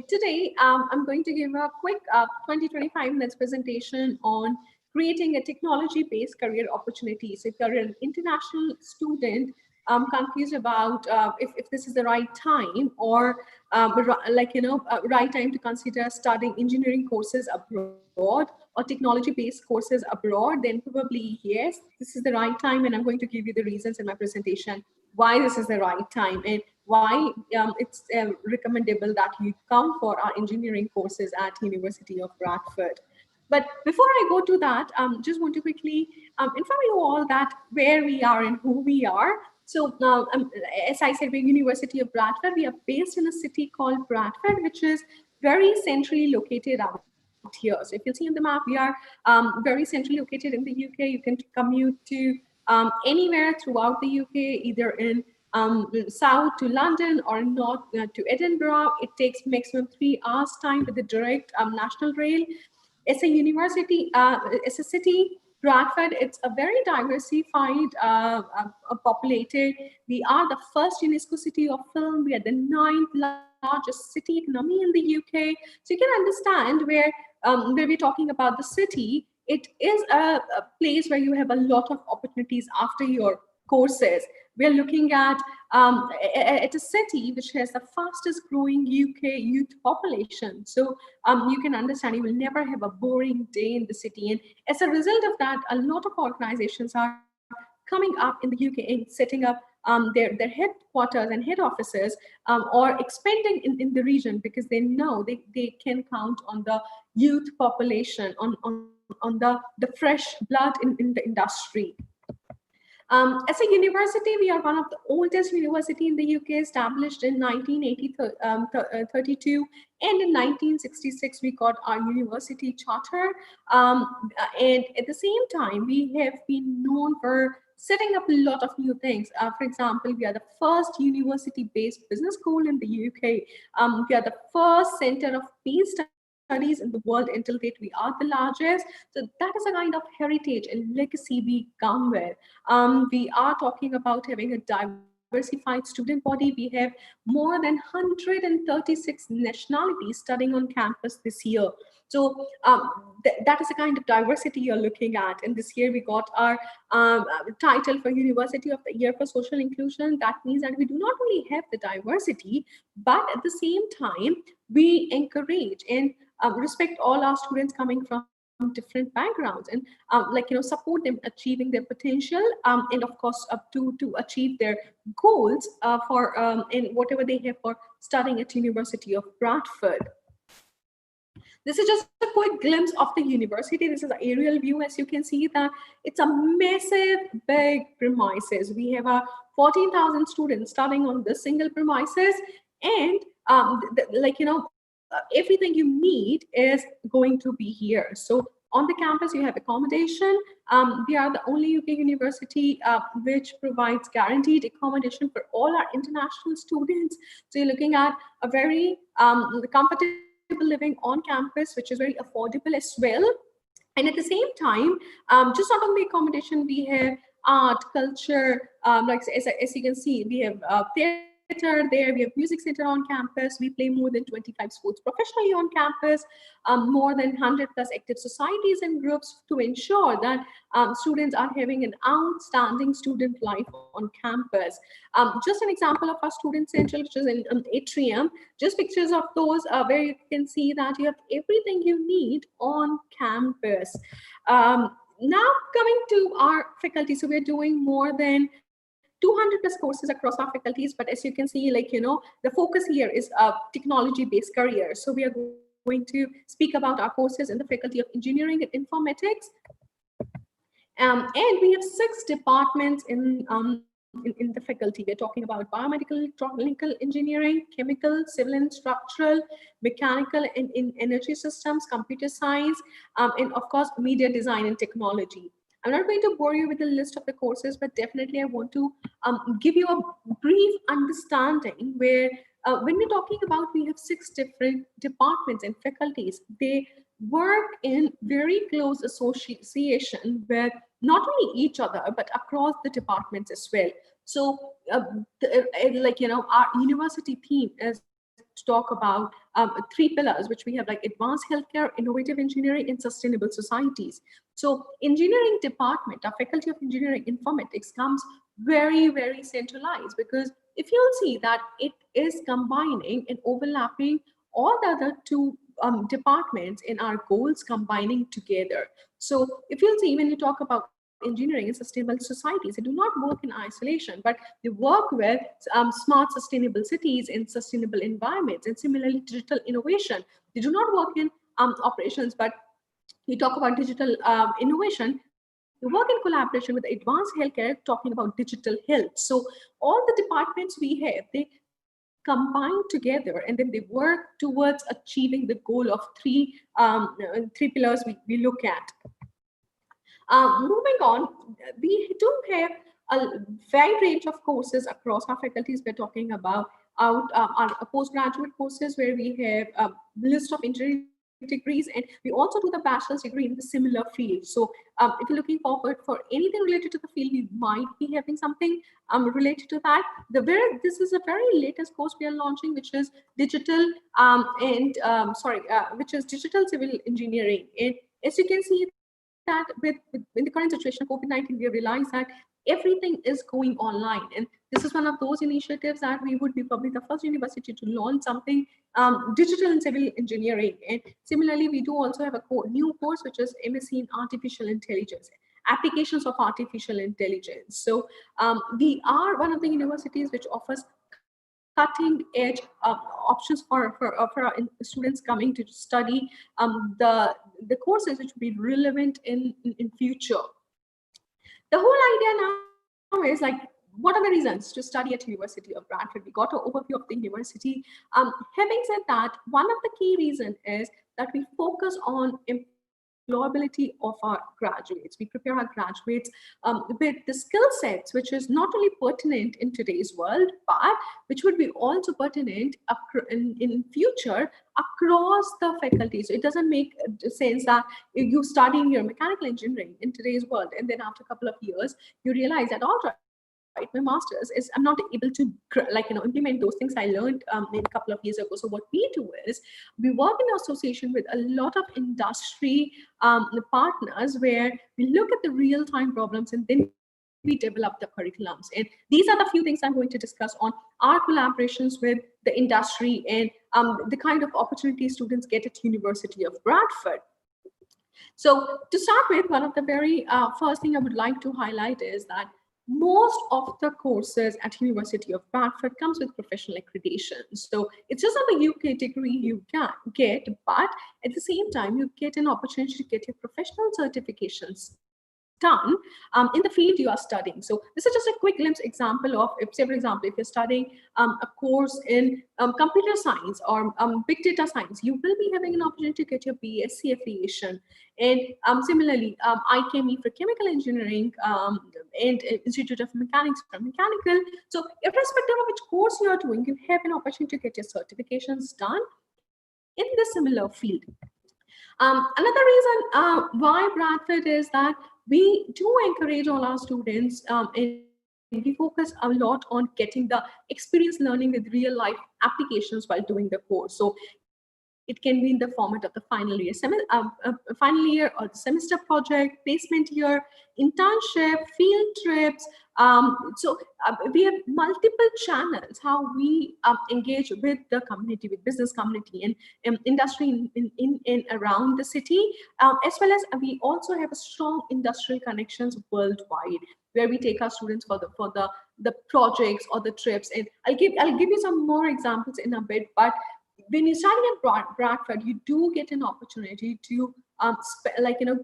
today I'm going to give a quick 20-25 minutes presentation on creating a technology-based career opportunity. So if you're an international student, confused about if this is the right time or right time to consider studying engineering courses abroad or technology-based courses abroad, then probably yes, this is the right time, and I'm going to give you the reasons in my presentation why this is the right time and why it's recommendable that you come for our engineering courses at University of Bradford. But before I go to that, just want to quickly inform you all that where we are and who we are. So as I said, we're University of Bradford. We are based in a city called Bradford, which is very centrally located out here. So if you see on the map, we are very centrally located in the UK. You can commute to anywhere throughout the UK, either in south to London or north to Edinburgh. It takes maximum 3 hours time with the direct national rail. It's a university, it's a city, Bradford. It's a very diversified, populated. We are the first UNESCO city of film. We are the 9th largest city economy in the UK. So you can understand where we're talking about the city. It is a place where you have a lot of opportunities after your courses. We're looking at a city which has the fastest growing UK youth population. So you can understand you will never have a boring day in the city. And as a result of that, a lot of organizations are coming up in the UK and setting up their headquarters and head offices or expanding in the region because they know they can count on the youth population, on the fresh blood in the industry. As a university, we are one of the oldest university in the UK, established in 1932, and in 1966 we got our university charter. And at the same time, we have been known for setting up a lot of new things. For example, we are the first university-based business school in the UK. We are the first center of peace studies in the world. Until date, we are the largest. So that is a kind of heritage and legacy we come with. We are talking about having a diversified student body. We have more than 136 nationalities studying on campus this year. So that is the kind of diversity you're looking at. And this year we got our title for University of the Year for Social Inclusion. That means that we do not only have the diversity, but at the same time, we encourage and respect all our students coming from different backgrounds and support them achieving their potential and of course up to achieve their goals for in whatever they have for studying at University of Bradford. This is just a quick glimpse of the university. This is an aerial view. As you can see that it's a massive, big premises. We have 14,000 students studying on this single premises, and everything you need is going to be here. So on the campus, you have accommodation. We are the only UK university which provides guaranteed accommodation for all our international students. So you're looking at a very comfortable living on campus, which is very affordable as well. And at the same time, just not only accommodation, we have art, culture, as you can see, we have theater there, we have music center on campus, we play more than 25 sports professionally on campus, more than 100 plus active societies and groups to ensure that students are having an outstanding student life on campus. Just an example of our student center, which is in atrium, just pictures of those where you can see that you have everything you need on campus. Now coming to our faculty, so we're doing more than 200 plus courses across our faculties, but as you can see, the focus here is technology-based careers. So we are going to speak about our courses in the Faculty of Engineering and Informatics. And we have 6 departments in the faculty. We're talking about biomedical, electronical engineering, chemical, civil and structural, mechanical and in energy systems, computer science, and of course, media design and technology. I'm not going to bore you with the list of the courses, but definitely I want to give you a brief understanding where when we're talking about, we have 6 different departments and faculties. They work in very close association with not only each other, but across the departments as well. So, our university theme is to talk about three pillars, which we have like advanced healthcare, innovative engineering, and sustainable societies. So engineering department, our faculty of engineering informatics comes very, very centralized, because if you'll see that it is combining and overlapping all the other two departments in our goals combining together. So if you'll see, when you talk about engineering and sustainable societies, they do not work in isolation, but they work with smart sustainable cities and sustainable environments. And similarly, digital innovation, they do not work in operations, but we talk about digital innovation. We work in collaboration with advanced healthcare, talking about digital health. So all the departments we have, they combine together, and then they work towards achieving the goal of three pillars we look at. Moving on, we do have a wide range of courses across our faculties. We're talking about our postgraduate courses, where we have a list of engineering degrees, and we also do the bachelor's degree in the similar field. So if you're looking forward for anything related to the field, we might be having something related to that. This is a very latest course we are launching, which is digital which is digital civil engineering. And as you can see that with in the current situation of COVID-19, we realize that everything is going online. And this is one of those initiatives that we would be probably the first university to launch something digital and civil engineering. And similarly, we do also have a new course, which is MSc in Artificial Intelligence, applications of artificial intelligence. So we are one of the universities which offers cutting edge options for our students coming to study the courses which will be relevant in future. The whole idea now is like, what are the reasons to study at University of Bradford? We got an overview of the university. Having said that, one of the key reasons is that we focus on employability of our graduates. We prepare our graduates with the skill sets, which is not only pertinent in today's world, but which would be also pertinent in future across the faculty. So it doesn't make sense that you studying your mechanical engineering in today's world, and then after a couple of years, you realize that, all right, my master's is, I'm not able to implement those things I learned in a couple of years ago. So what we do is we work in association with a lot of industry partners, where we look at the real-time problems, and then we develop the curriculums. And these are the few things I'm going to discuss on our collaborations with the industry, and the kind of opportunities students get at University of Bradford. So to start with, one of the very first thing I would like to highlight is that most of the courses at University of Bradford comes with professional accreditation. So it's just not a UK degree you can get, but at the same time, you get an opportunity to get your professional certifications done in the field you are studying. So this is just a quick glimpse example of, if, say for example, if you're studying a course in computer science or big data science, you will be having an opportunity to get your BSc affiliation. And similarly, IChemE for chemical engineering, and Institute of Mechanics for mechanical. So irrespective of which course you are doing, you have an opportunity to get your certifications done in the similar field. Another reason why Bradford is that we do encourage all our students, and we focus a lot on getting the experience learning with real life applications while doing the course. So it can be in the format of the final year, final year or the semester project, placement year, internship, field trips. We have multiple channels how we engage with the community, with business community and industry in and around the city, as well as we also have a strong industrial connections worldwide, where we take our students for the projects or the trips. And I'll give you some more examples in a bit, but when you're studying at Bradford, you do get an opportunity to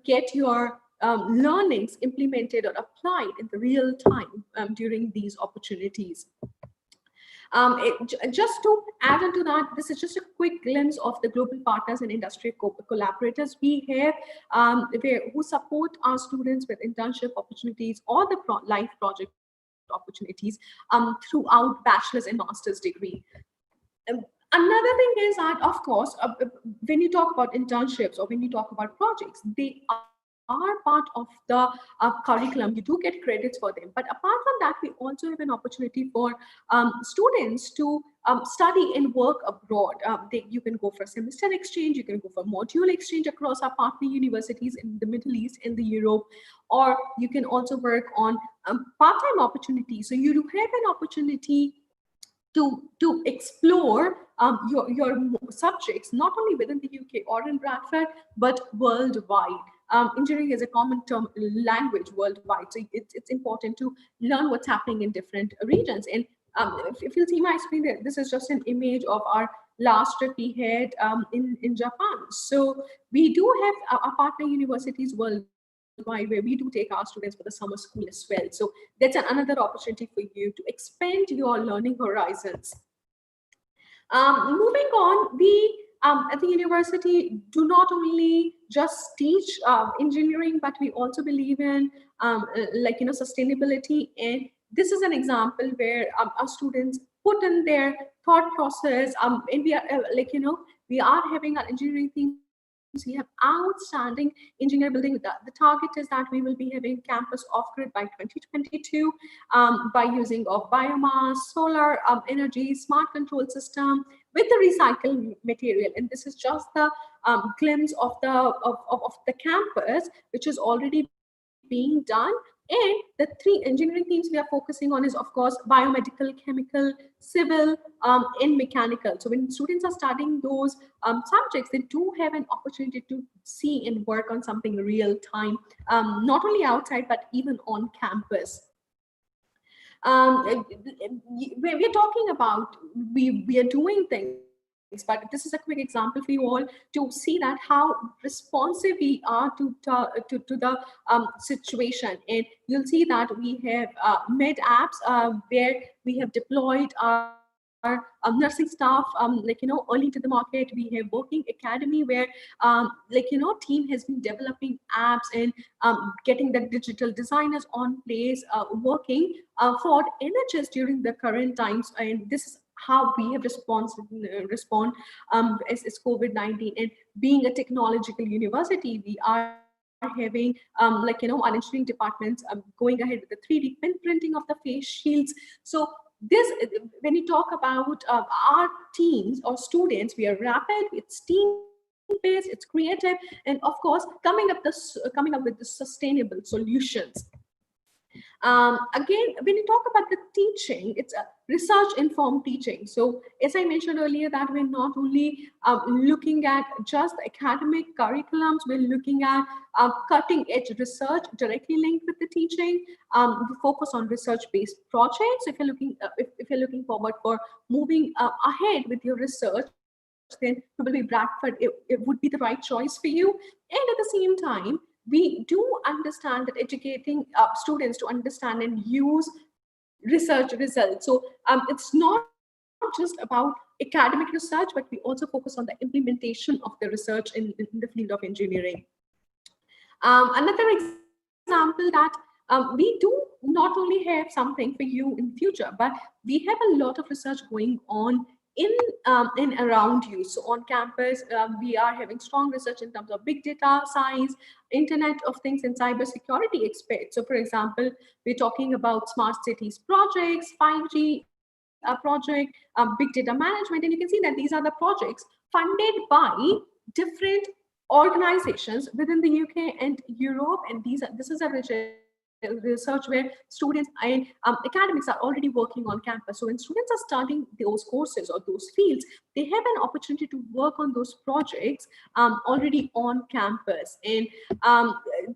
get your learnings implemented or applied in the real time during these opportunities. Just to add into that, this is just a quick glimpse of the global partners and industry collaborators we have who support our students with internship opportunities or the life project opportunities throughout bachelor's and master's degree. Another thing is that, of course, when you talk about internships or when you talk about projects, they are are part of the curriculum, you do get credits for them. But apart from that, we also have an opportunity for students to study and work abroad. You can go for semester exchange, you can go for module exchange across our partner universities in the Middle East and the Europe, or you can also work on part-time opportunities. So you do have an opportunity to explore your subjects, not only within the UK or in Bradford, but worldwide. Engineering is a common term language worldwide, so it's important to learn what's happening in different regions. And if you'll see my screen there, this is just an image of our last trip we had in Japan. So we do have our partner universities worldwide where we do take our students for the summer school as well. So that's another opportunity for you to expand your learning horizons. Moving on, we at the university do not only just teach engineering, but we also believe in sustainability. And this is an example where our students put in their thought process, and we are we are having our engineering themes. We have outstanding engineer building. The target is that we will be having campus off grid by 2022 by using of biomass, solar energy, smart control system with the recycled material. And this is just the glimpse of the campus, which is already being done. And the three engineering themes we are focusing on is, of course, biomedical, chemical, civil, and mechanical. So when students are studying those subjects, they do have an opportunity to see and work on something real time, not only outside, but even on campus. We're talking about we are doing things, but this is a quick example for you all to see that how responsive we are to the situation. And you'll see that we have med apps where we have deployed our nursing staff early into the market. We have working academy where team has been developing apps and getting the digital designers on place working for NHS during the current times. And this is how we have respond as COVID-19. And being a technological university, we are having our engineering departments going ahead with the 3D printing of the face shields. So this, when you talk about our teams or students, we are rapid, it's team based, it's creative, and of course coming up with the sustainable solutions. Again, when you talk about the teaching, it's a research informed teaching. So as I mentioned earlier, that we're not only looking at just academic curriculums, we're looking at cutting edge research directly linked with the teaching. We focus on research based projects. If you're looking forward for moving ahead with your research, then probably Bradford, it would be the right choice for you. And at the same time, we do understand that educating students to understand and use research results. So it's not just about academic research, but we also focus on the implementation of the research in the field of engineering. Another example that we do not only have something for you in the future, but we have a lot of research going on in around you. So on campus, we are having strong research in terms of big data science, Internet of Things, and cybersecurity experts. So, for example, we're talking about smart cities projects, 5G project, big data management, and you can see that these are the projects funded by different organizations within the UK and Europe. And this is a research where students and academics are already working on campus. So when students are studying those courses or those fields, they have an opportunity to work on those projects already on campus. And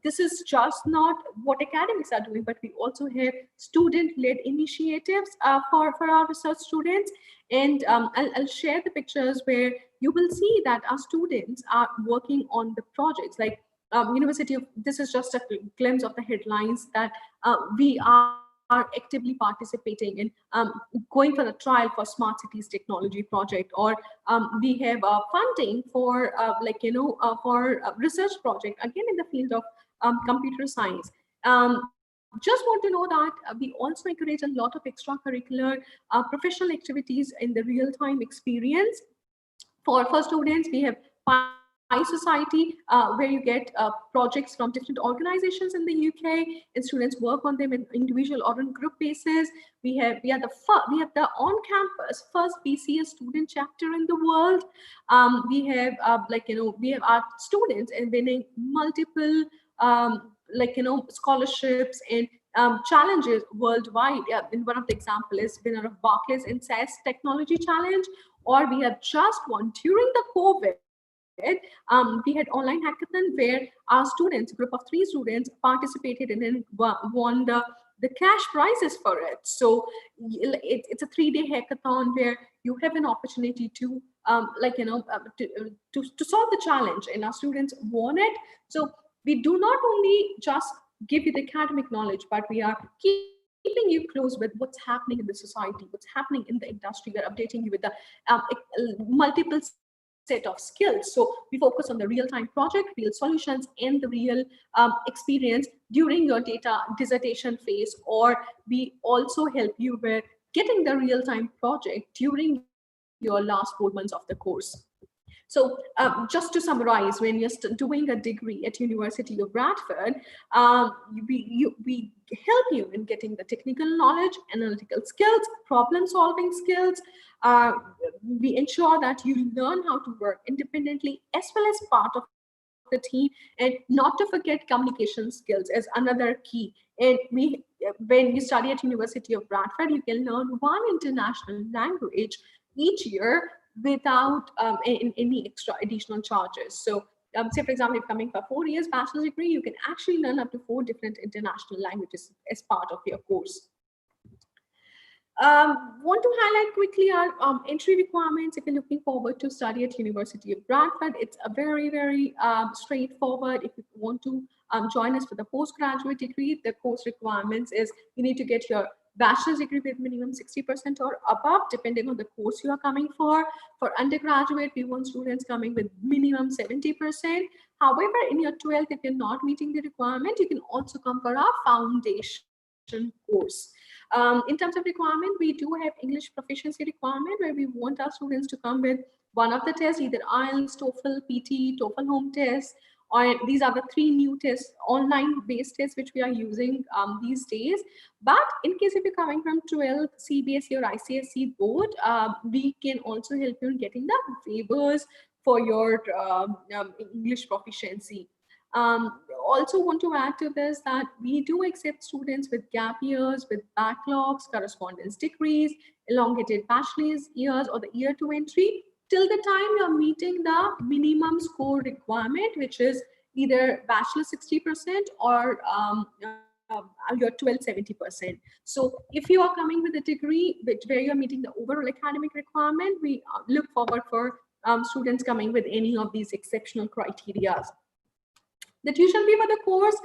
this is just not what academics are doing, but we also have student-led initiatives for our research students. And I'll share the pictures where you will see that our students are working on the projects like University of, this is just a glimpse of the headlines that we are actively participating in going for a trial for smart cities technology project, or we have funding for research project again in the field of computer science. Just want to know that we also encourage a lot of extracurricular professional activities in the real-time experience for students. We have society, where you get projects from different organizations in the UK, and students work on them in individual or on group basis. We have the on-campus first BCS student chapter in the world. We have we have our students and winning multiple scholarships and challenges worldwide. Yeah, and one of the example is winner of Barclays and SAS Technology Challenge, or we have just won during the COVID. We had online hackathon where our students, group of 3 students, participated and then won the cash prizes for it. So it's a 3-day hackathon where you have an opportunity to to solve the challenge, and our students won it. So we do not only just give you the academic knowledge, but we are keeping you close with what's happening in the society, what's happening in the industry. We are updating you with the multiple set of skills. So we focus on the real-time project, real solutions, and the real experience during your data dissertation phase, or we also help you with getting the real-time project during your last 4 months of the course. So just to summarize, when you're doing a degree at University of Bradford, we help you in getting the technical knowledge, analytical skills, problem solving skills. Uh, we ensure that you learn how to work independently as well as part of the team, and not to forget communication skills as another key. And when you study at University of Bradford, you can learn one international language each year without any extra additional charges. So say for example, if you're coming for 4 years bachelor's degree, you can actually learn up to 4 different international languages as part of your course. Want to highlight quickly our entry requirements. If you're looking forward to study at University of Bradford, it's a very straightforward. If you want to join us for the postgraduate degree, the course requirements is you need to get your bachelor's degree with minimum 60% or above, depending on the course you are coming for. For undergraduate, we want students coming with minimum 70%. However, in your 12th, if you're not meeting the requirement, you can also come for our foundation course. In terms of requirement, we do have English proficiency requirement, where we want our students to come with one of the tests, either IELTS, TOEFL, PT, TOEFL home test, or these are the 3 new tests, online based tests, which we are using these days. But in case if you're coming from 12th CBSE or ICSE board, we can also help you in getting the waivers for your English proficiency. Also want to add to this that we do accept students with gap years, with backlogs, correspondence degrees, elongated bachelor's years, or the year 2 entry, till the time you're meeting the minimum score requirement, which is either bachelor 60% or your 12 70%. So if you are coming with a degree where you're meeting the overall academic requirement, we look forward for students coming with any of these exceptional criteria. The tuition fee for the course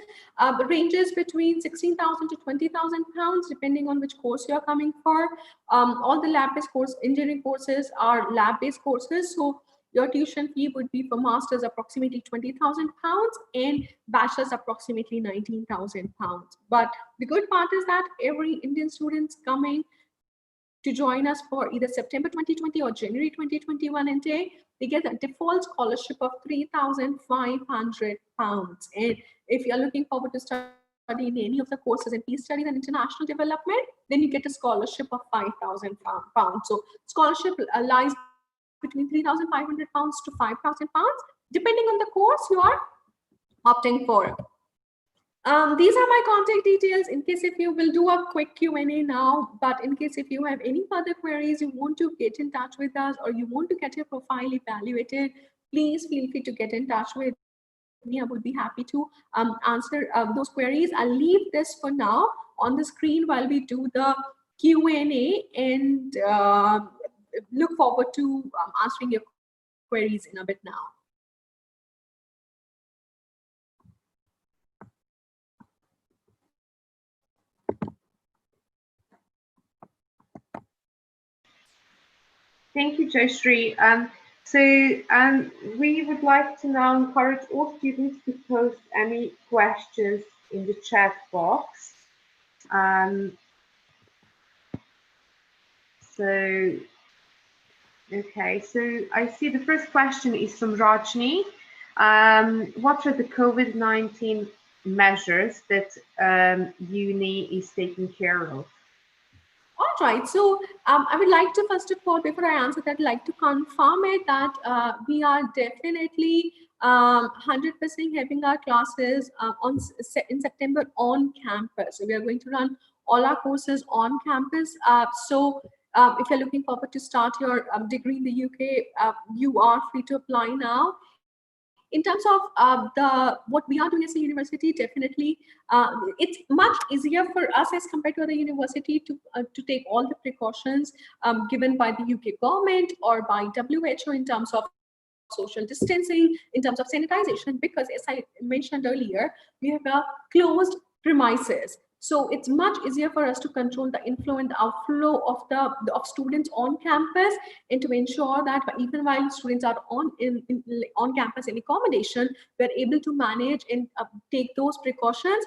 ranges between 16,000 to 20,000 pounds, depending on which course you are coming for. All the lab-based course, engineering courses are lab-based courses. So your tuition fee would be for masters approximately 20,000 pounds and bachelor's approximately 19,000 pounds. But the good part is that every Indian student's coming to join us for either September 2020 or January 2021 intake, they get a default scholarship of 3,500 pounds. And if you're looking forward to study in any of the courses in peace studies and international development, then you get a scholarship of 5,000 pounds. So scholarship lies between 3,500 pounds to 5,000 pounds, depending on the course you are opting for. These are my contact details in case if you will do a quick Q&A now, but in case if you have any further queries, you want to get in touch with us, or you want to get your profile evaluated, please feel free to get in touch with me. I would be happy to answer those queries. I'll leave this for now on the screen while we do the Q&A, and look forward to answering your queries in a bit now. Thank you, Joystree. We would like to now encourage all students to post any questions in the chat box. Okay, so I see the first question is from Rajni. What are the COVID-19 measures that uni is taking care of? All right. So I would like to, first of all, before I answer that, like to confirm it that we are definitely 100% having our classes in September on campus. So we are going to run all our courses on campus. If you're looking forward to start your degree in the UK, you are free to apply now. In terms of what we are doing as a university, definitely it's much easier for us as compared to other university to take all the precautions given by the UK government or by WHO in terms of social distancing, in terms of sanitization, because as I mentioned earlier, we have a closed premises. So it's much easier for us to control the inflow and outflow of students on campus, and to ensure that even while students are on campus in accommodation, we're able to manage and take those precautions.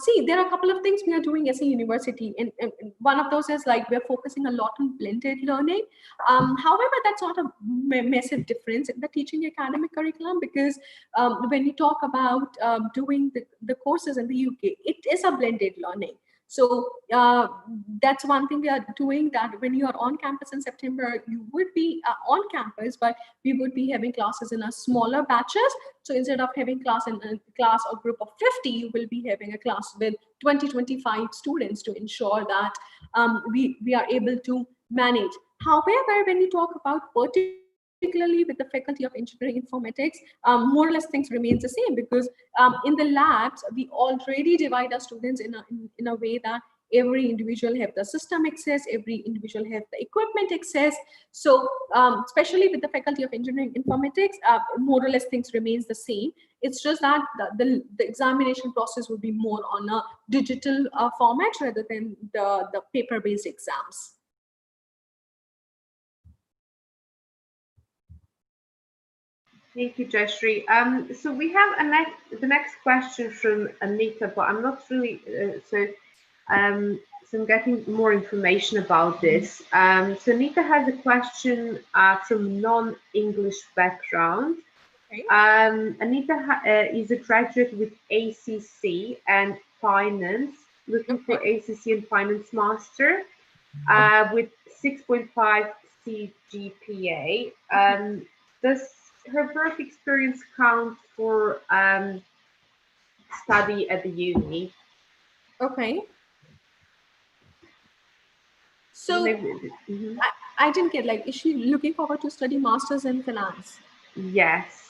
See, there are a couple of things we are doing as a university, and one of those is like we're focusing a lot on blended learning. However, that's not a massive difference in the teaching academic curriculum, because when you talk about doing the courses in the UK, it is a blended learning. So that's one thing we are doing, that when you are on campus in September, you would be on campus, but we would be having classes in a smaller batches. So instead of having class in a class or group of 50, you will be having a class with 20-25 students to ensure that we are able to manage. However, when we talk about particularly with the Faculty of Engineering Informatics, more or less things remains the same, because in the labs we already divide our students in a way that every individual have the system access, every individual have the equipment access. So especially with the Faculty of Engineering Informatics, more or less things remains the same. It's just that the examination process would be more on a digital format rather than the paper-based exams. Thank you, Jayashree. So we have the next question from Anita, but I'm not really so I'm getting more information about this. So Anita has a question from non-English background. Okay. Anita is a graduate with ACC and finance, looking for ACC and finance master with 6.5 CGPA. Does her work experience count for study at the uni? Okay. So Mm-hmm. I didn't get, like, is she looking forward to study masters in finance? Yes.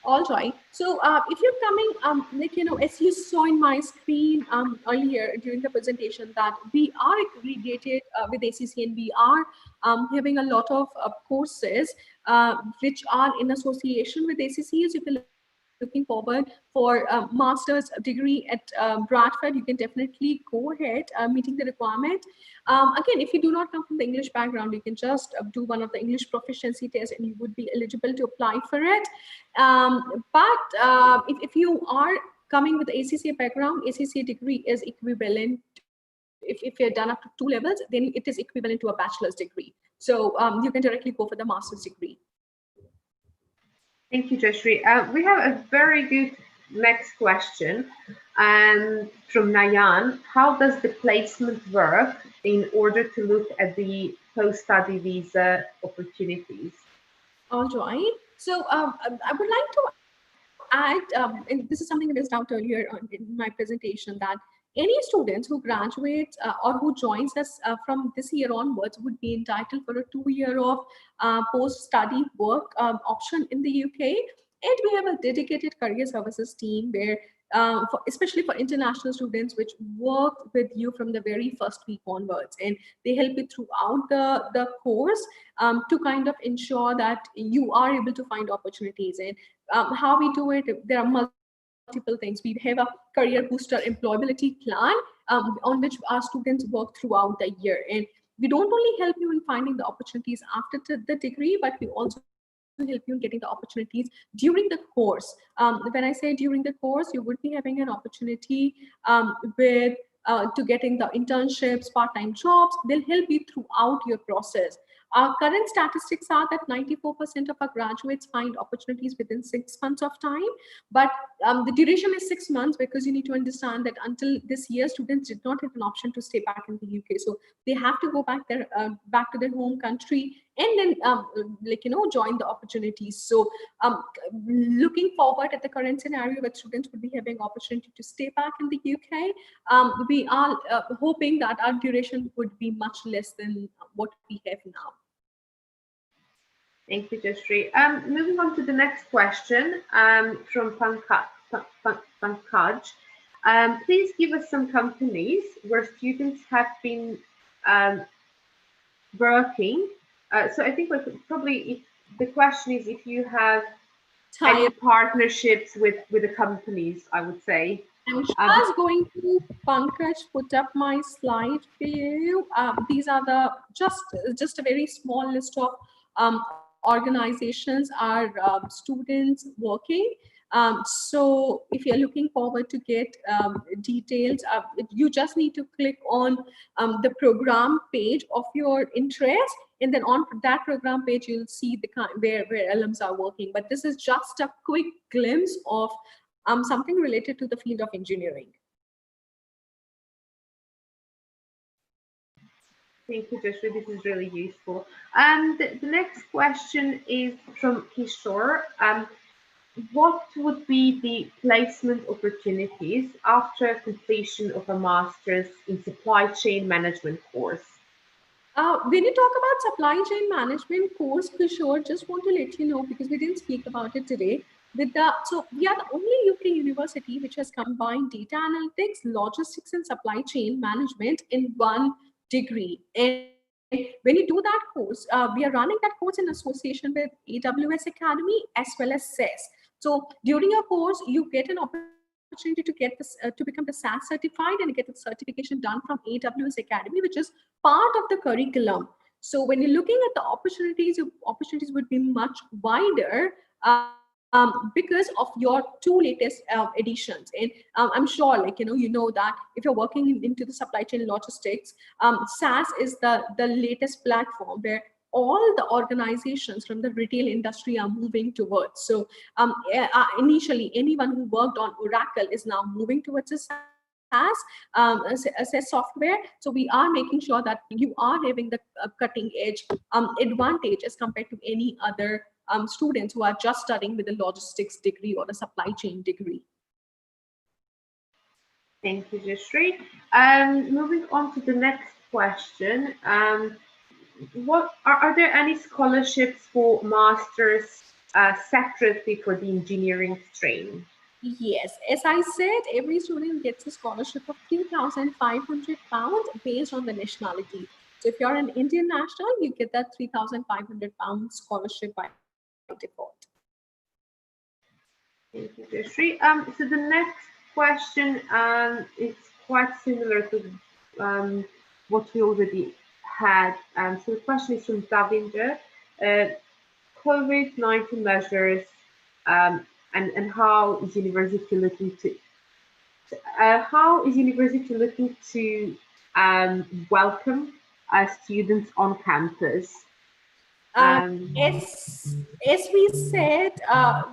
All right. So if you're coming, like, as you saw in my screen earlier during the presentation, that we are accredited with ACC, and we are having a lot of courses which are in association with ACC. So if you're looking forward for a master's degree at Bradford, you can definitely go ahead meeting the requirement. Again, if you do not come from the English background, you can just do one of the English proficiency tests and you would be eligible to apply for it. But if you are coming with ACCA background, ACCA degree is equivalent. If you're done up to 2 levels, then it is equivalent to a bachelor's degree. So you can directly go for the master's degree. Thank you, Jayashree. We have a very good next question from Nayan. How does the placement work in order to look at the post-study visa opportunities? All right. So I would like to add, and this is something I missed out earlier in my presentation, that any students who graduate or who joins us from this year onwards would be entitled for a 2 year of post-study work option in the UK. And we have a dedicated career services team where, especially for international students, which work with you from the very first week onwards. And they help you throughout the course to kind of ensure that you are able to find opportunities. And how we do it, there are multiple things. We have a career booster employability plan on which our students work throughout the year. And we don't only help you in finding the opportunities after the degree, but we also help you in getting the opportunities during the course. When I say during the course, you would be having an opportunity with to getting the internships, part-time jobs. They'll help you throughout your process. Our current statistics are that 94% of our graduates find opportunities within 6 months of time, but the duration is 6 months, because you need to understand that until this year, students did not have an option to stay back in the UK. So they have to go back to their home country, and then join the opportunities. So looking forward at the current scenario where students would be having opportunity to stay back in the UK, we are hoping that our duration would be much less than what we have now. Thank you, Jashree. Moving on to the next question from Pankaj. Please give us some companies where students have been working. So I think probably the question is if you have any partnerships with the companies, I would say. I'm just going to, Pankaj, put up my slide for you. These are the just a very small list of organizations are students working. So if you're looking forward to get details, you just need to click on the program page of your interest, and then on that program page you'll see the kind where alums are working. But this is just a quick glimpse of something related to the field of engineering. Thank you, Joshua. This is really useful. And the next question is from Kishore. What would be the placement opportunities after completion of a master's in supply chain management course? When you talk about supply chain management course, Kishore, just want to let you know, because we didn't speak about it today. So we are the only UK university which has combined data analytics, logistics, and supply chain management in one degree. And when you do that course, we are running that course in association with AWS Academy as well as SES. So during your course, you get an opportunity to get this to become the SAS certified and get the certification done from AWS Academy, which is part of the curriculum. So when you're looking at the opportunities, your opportunities would be much wider because of your two latest editions. And I'm sure, you know that if you're working into the supply chain logistics, SAS is the latest platform where all the organizations from the retail industry are moving towards. So initially, anyone who worked on Oracle is now moving towards a SAS software. So we are making sure that you are having the cutting edge advantage as compared to any other students who are just studying with a logistics degree or a supply chain degree. Thank you, Jashree. Moving on to the next question. What are there any scholarships for masters separately for the engineering stream? Yes, as I said, every student gets a scholarship of £3,500 based on the nationality. So if you're an Indian national, you get that £3,500 scholarship by default. Thank you, Jashree. So the next question is quite similar to what we already had. So the question is from Davinder. COVID-19 measures and how is university looking to welcome students on campus? As we said,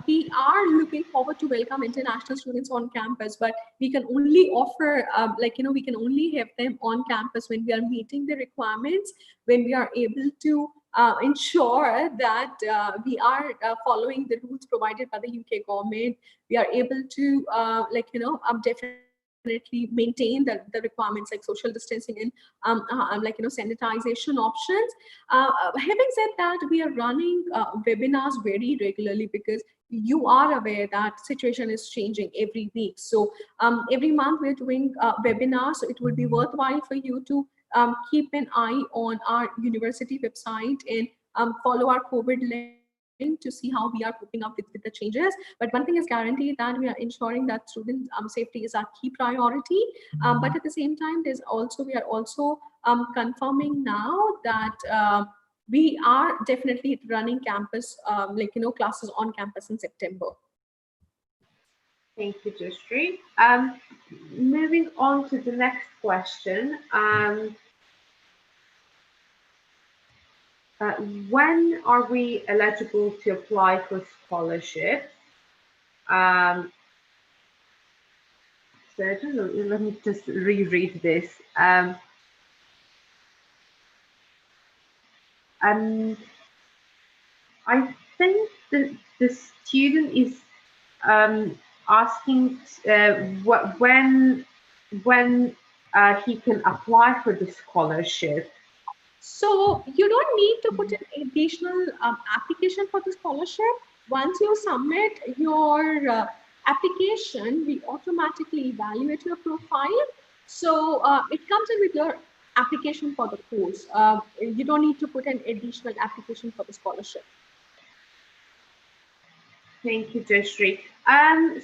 we are looking forward to welcome international students on campus, but we can only offer, we can only have them on campus when we are meeting the requirements, when we are able to ensure that we are following the rules provided by the UK government. We are able to, definitely maintain the requirements like social distancing and sanitization options. Having said that, we are running webinars very regularly because you are aware that situation is changing every week. So every month we're doing webinars. So it would be worthwhile for you to keep an eye on our university website and follow our COVID link to see how we are coping up with the changes. But one thing is guaranteed, that we are ensuring that student safety is our key priority. But at the same time, we are also confirming now that we are definitely running campus, classes on campus in September. Thank you, Jashree. Moving on to the next question. When are we eligible to apply for scholarships? So let me just reread this. And I think the student is asking when he can apply for the scholarship. So you don't need to put an additional application for the scholarship. Once you submit your application, we automatically evaluate your profile. So it comes in with your application for the course. You don't need to put an additional application for the scholarship. Thank you, Jeshri.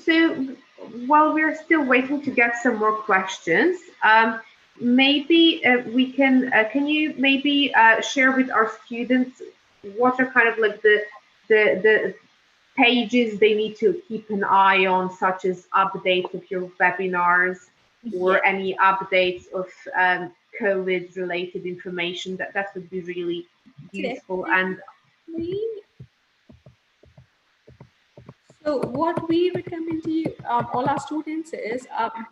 So while we're still waiting to get some more questions, maybe we can you maybe share with our students what are kind of like the pages they need to keep an eye on, such as updates of your webinars or Yes. any updates of COVID related information? That would be really useful. And Definitely. So what we recommend to you, all our students is,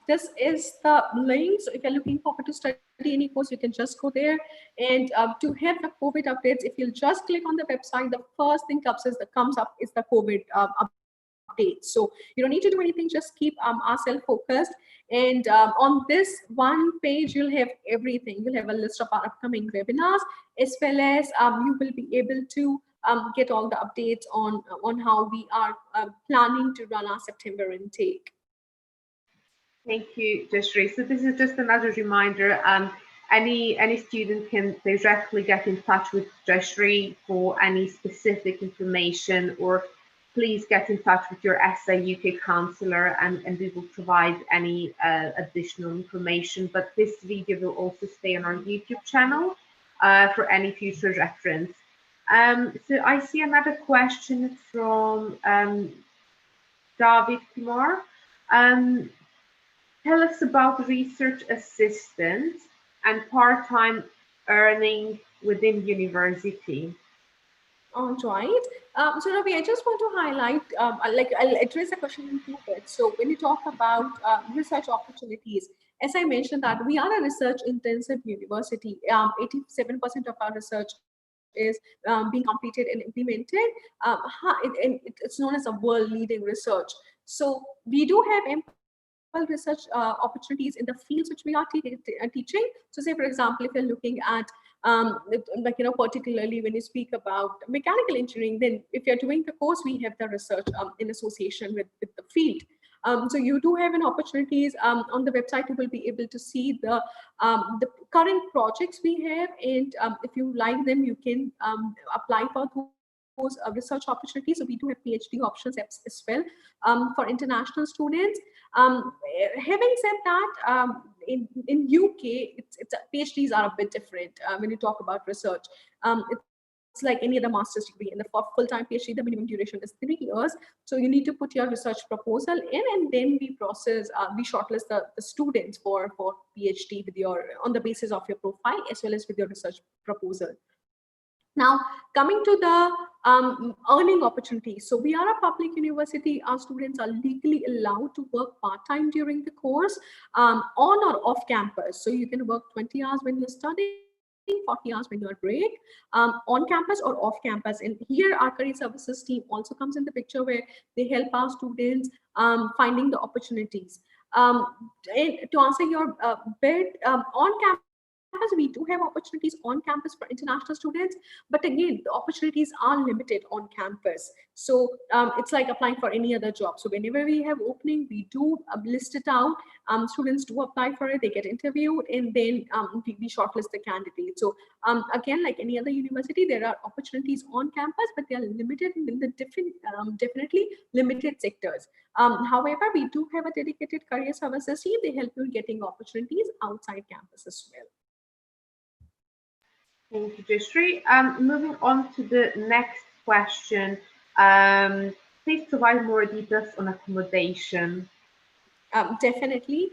this is the link. So if you're looking forward to study any course, you can just go there. And to have the COVID updates, if you'll just click on the website, the first thing comes up is the COVID update. So you don't need to do anything, just keep ourselves focused. And on this one page, you'll have everything. You'll have a list of our upcoming webinars, as well as you will be able to get all the updates on how we are planning to run our September intake. thank you, Jeshri. So this is just another reminder. Any student can directly get in touch with Jeshri for any specific information, or please get in touch with your SA UK counsellor, and we will provide any additional information. But this video will also stay on our YouTube channel for any future reference. So I see another question from David Kumar. Tell us about research assistant and part-time earning within university. All right. So Ravi, I just want to highlight, like I'll address the question in two bits. So when you talk about research opportunities, as I mentioned that we are a research intensive university. 87% of our research is being completed and implemented. It's known as a world leading research. So we do have ample research opportunities in the fields which we are teaching. So say, for example, if you're looking at particularly when you speak about mechanical engineering, then if you're doing the course, we have the research in association with the field. So you do have an opportunities on the website. You will be able to see the current projects we have, and if you like them, you can apply for those research opportunities. So we do have PhD options as well for international students. Having said that, in UK, PhDs are a bit different when you talk about research. It's like any other master's degree. And for full-time PhD, the minimum duration is 3 years. So you need to put your research proposal in, and then we process, we shortlist the students for PhD on the basis of your profile as well as with your research proposal. Now, coming to the earning opportunities. So we are a public university. Our students are legally allowed to work part-time during the course on or off campus. So you can work 20 hours when you're studying, 40 hours when you're break, on campus or off campus. And here our career services team also comes in the picture, where they help our students finding the opportunities. And to answer your bit, on campus, we do have opportunities on campus for international students, but again, the opportunities are limited on campus. So it's like applying for any other job. So whenever we have opening, we do list it out. Students do apply for it, they get interviewed, and then we shortlist the candidates. So again, like any other university, there are opportunities on campus, but they are limited in the different, definitely limited sectors. However, we do have a dedicated career services team. They help you in getting opportunities outside campus as well. Thank you, Jeshri. Moving on to the next question. Please provide more details on accommodation. Definitely.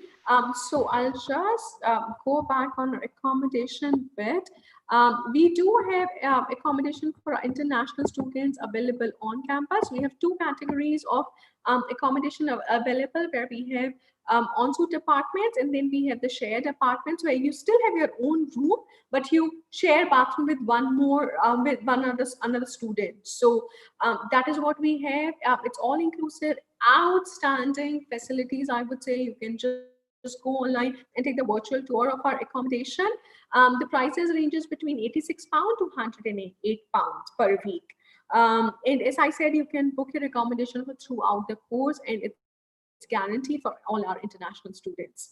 So I'll just go back on accommodation bit. We do have accommodation for international students available on campus. We have two categories of accommodation available, where we have en-suite apartments, and then we have the shared apartments where you still have your own room, but you share bathroom with one more with one another student. So that is what we have. It's all inclusive, outstanding facilities. I would say you can just go online and take the virtual tour of our accommodation. The prices ranges between £86 to £108 per week. And as I said, you can book your accommodation for throughout the course, and it's guaranteed for all our international students.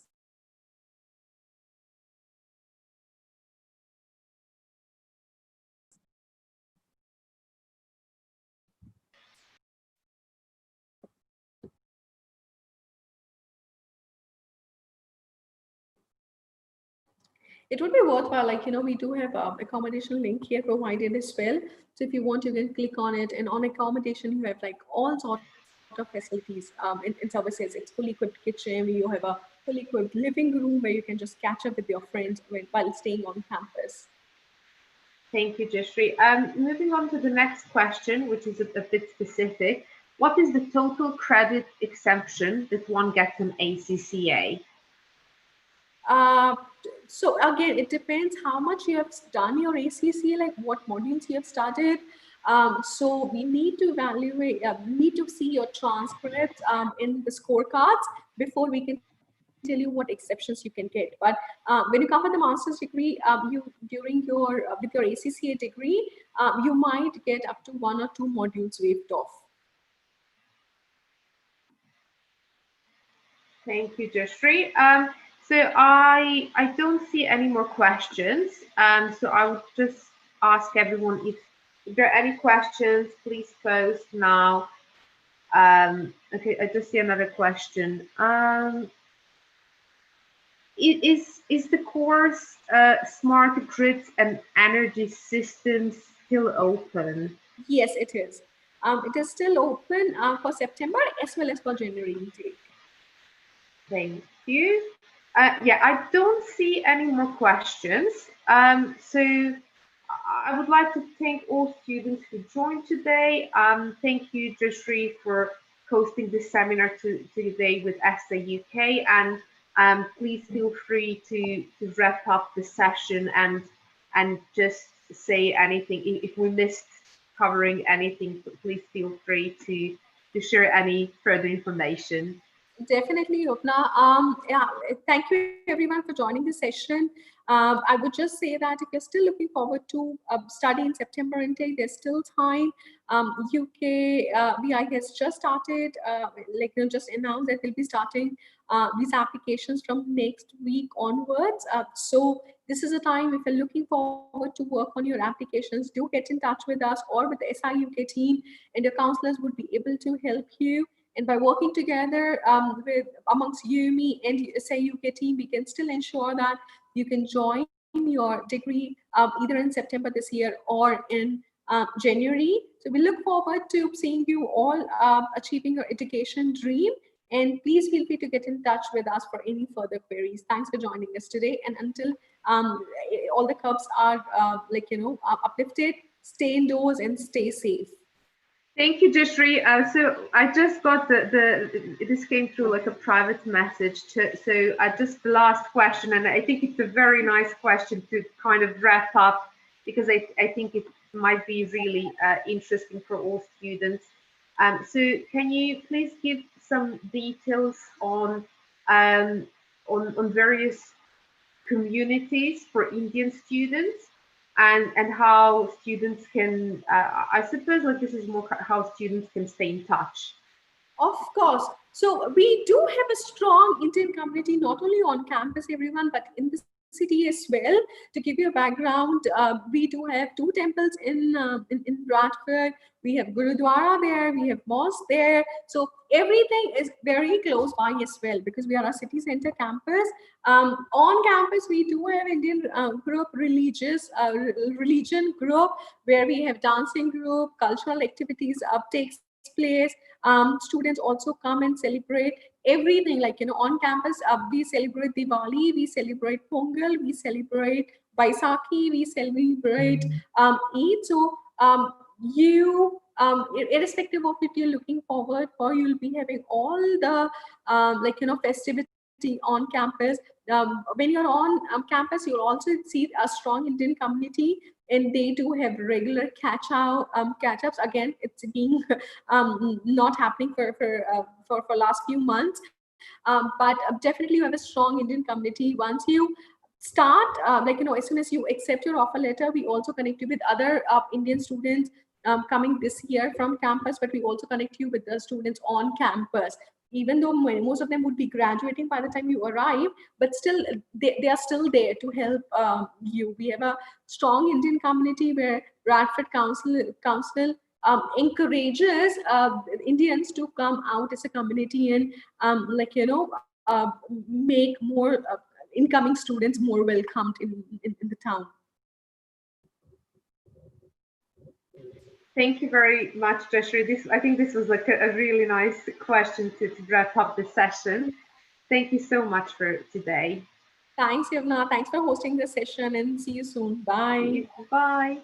It would be worthwhile, like, we do have accommodation link here provided as well. So if you want, you can click on it, and on accommodation you have like all sort of facilities in services. It's fully equipped kitchen, you have a fully equipped living room where you can just catch up with your friends while staying on campus. Thank you, Jeshri. Moving on to the next question, which is a bit specific. What is the total credit exemption that one gets on ACCA? Uh, so again, it depends how much you have done your ACCA, like what modules you have studied. So we need to evaluate, we need to see your transcripts in the scorecards before we can tell you what exceptions you can get. But when you come for the master's degree, you during your with your ACCA degree, you might get up to one or two modules waived off. Thank you, Jeshri. So I don't see any more questions. So I would just ask everyone if there are any questions, please post now. Okay, I just see another question. Is the course Smart Grids and Energy Systems still open? Yes, it is. It is still open for September as well as for January intake. Thank you. Yeah, I don't see any more questions. So I would like to thank all students who joined today. Thank you, Jashri, for hosting this seminar today with ESTA UK. And please feel free to wrap up the session and just say anything. If we missed covering anything, please feel free to share any further information. Definitely, Yopna. Yeah, thank you everyone for joining the session. I would just say that if you're still looking forward to study in September intake, there's still time. UK BI has just started, just announced that they'll be starting these applications from next week onwards. So this is a time if you're looking forward to work on your applications, do get in touch with us or with the SI UK team, and your counselors would be able to help you. And by working together with amongst you, me, and say UK team, we can still ensure that you can join your degree either in September this year or in January. So we look forward to seeing you all achieving your education dream. And please feel free to get in touch with us for any further queries. Thanks for joining us today. And until all the curbs are uplifted, stay indoors and stay safe. Thank you, Jeshri. So I just got this came through like a private message. So I just the last question, and I think it's a very nice question to kind of wrap up because I think it might be really interesting for all students. So can you please give some details on various communities for Indian students? And how students can I suppose like this is more how students can stay in touch. Of course. So we do have a strong Indian community, not only on campus, everyone, but in the city as well. To give you a background, we do have two temples in Bradford. We have Gurudwara there, we have mosque there. So everything is very close by as well because we are a city center campus. On campus, we do have Indian group, religion group, where we have dancing group, cultural activities uptakes place. Students also come and celebrate everything, like, on campus. We celebrate Diwali, we celebrate Pongal, we celebrate Baisakhi, we celebrate Eid. So you, irrespective of if you're looking forward for, you'll be having all the festivity on campus. When you're on campus, you'll also see a strong Indian community, and they do have regular catch ups. Again, it's been not happening for last few months, but definitely you have a strong Indian community. Once you start, as soon as you accept your offer letter, we also connect you with other Indian students coming this year from campus, but we also connect you with the students on campus. Even though most of them would be graduating by the time you arrive, but still they are still there to help you. We have a strong Indian community where Bradford Council encourages Indians to come out as a community and make more incoming students more welcomed in the town. Thank you very much, Jashri. I think this was like a really nice question to wrap up the session. Thank you so much for today. Thanks, Yavna. Thanks for hosting this session, and see you soon. Bye. Bye.